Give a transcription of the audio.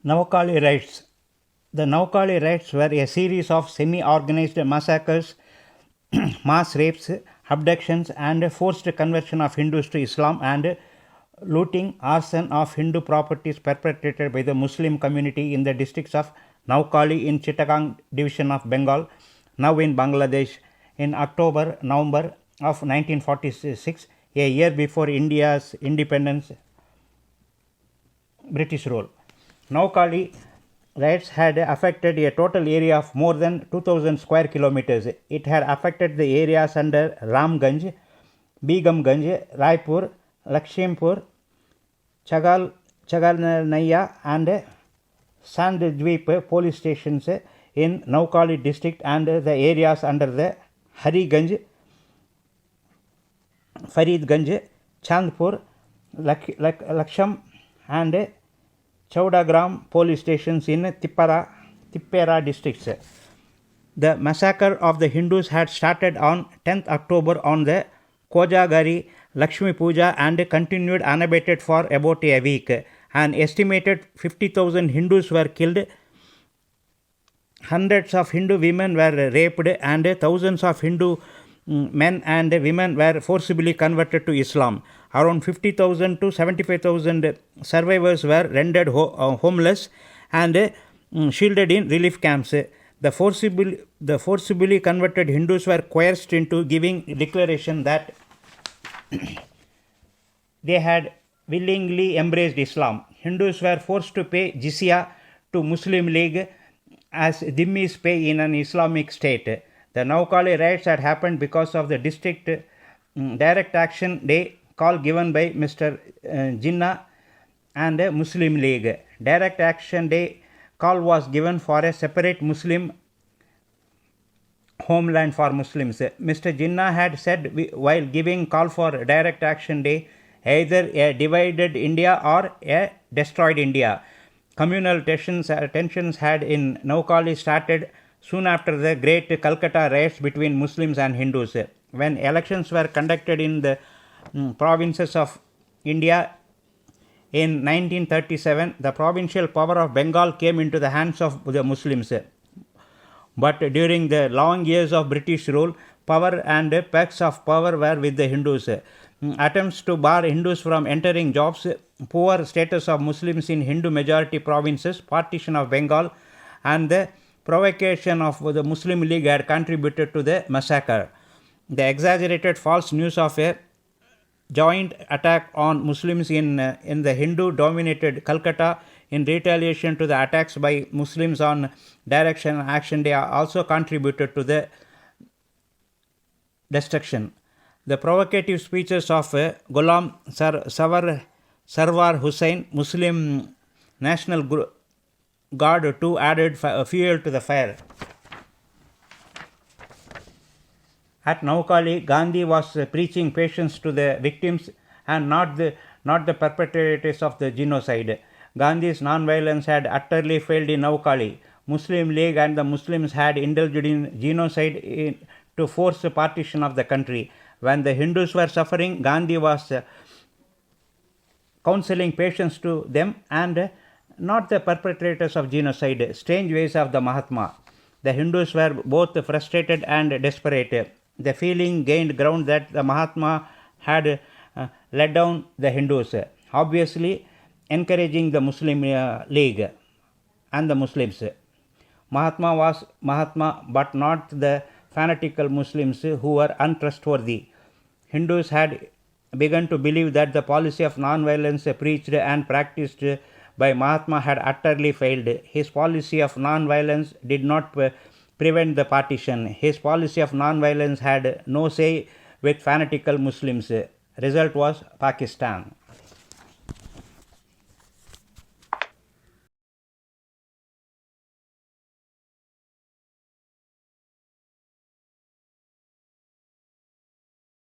Noakhali Riots. The Noakhali Riots were a series of semi-organized massacres, mass rapes, abductions, and forced conversion of Hindus to Islam and looting, arson of Hindu properties perpetrated by the Muslim community in the districts of Noakhali in Chittagong division of Bengal, now in Bangladesh, in October-November of 1946, a year before India's independence, British rule. Noakhali riots had affected a total area of more than 2000 square kilometers. It had affected the areas under Ramganj, Begamganj, Raipur, Lakshimpur, Chagalnaya and Sandjweep police stations in Noakhali district and the areas under the Hariganj, Faridganj, Chandpur, Laksham and Chowdagram police stations in Tippera districts. The massacre of the Hindus had started on 10th October on the Kojagari Lakshmi Puja and continued unabated for about a week. An estimated 50,000 Hindus were killed, hundreds of Hindu women were raped, and thousands of Hindu men and women were forcibly converted to Islam. Around 50,000 to 75,000 survivors were rendered homeless and shielded in relief camps. The forcibly converted Hindus were coerced into giving declaration that they had willingly embraced Islam. Hindus were forced to pay jizya to Muslim League as dhimmis pay in an Islamic state. The Noakhali riots had happened because of the district direct action day call given by Mr. Jinnah and Muslim League. Direct action day call was given for a separate Muslim homeland for Muslims. Mr. Jinnah had said while giving call for direct action day, either a divided India or a destroyed India. Communal tensions had in Noakhali started soon after the great Calcutta riots between Muslims and Hindus. When elections were conducted in the provinces of India in 1937, the provincial power of Bengal came into the hands of the Muslims. But during the long years of British rule, power and perks of power were with the Hindus. Attempts to bar Hindus from entering jobs, poor status of Muslims in Hindu majority provinces, partition of Bengal, and the provocation of the Muslim League had contributed to the massacre. The exaggerated false news of a joint attack on Muslims in the Hindu-dominated Calcutta in retaliation to the attacks by Muslims on Direct Action Day also contributed to the destruction. The provocative speeches of Ghulam Sarwar Hussain, Muslim National Guard too added fuel to the fire. At Noakhali, Gandhi was preaching patience to the victims and not the perpetrators of the genocide. Gandhi's non-violence had utterly failed in Noakhali. Muslim League and the Muslims had indulged in genocide to force the partition of the country. When the Hindus were suffering, Gandhi was counseling patience to them and not the perpetrators of genocide. Strange ways of the Mahatma. The Hindus were both frustrated and desperate. The feeling gained ground that the Mahatma had let down the Hindus, obviously encouraging the Muslim League and the Muslims. Mahatma was Mahatma, but not the fanatical Muslims who were untrustworthy. Hindus had begun to believe that the policy of non-violence preached and practiced by Mahatma had utterly failed. His policy of non-violence did not prevent the partition. His policy of non-violence had no say with fanatical Muslims. Result was Pakistan.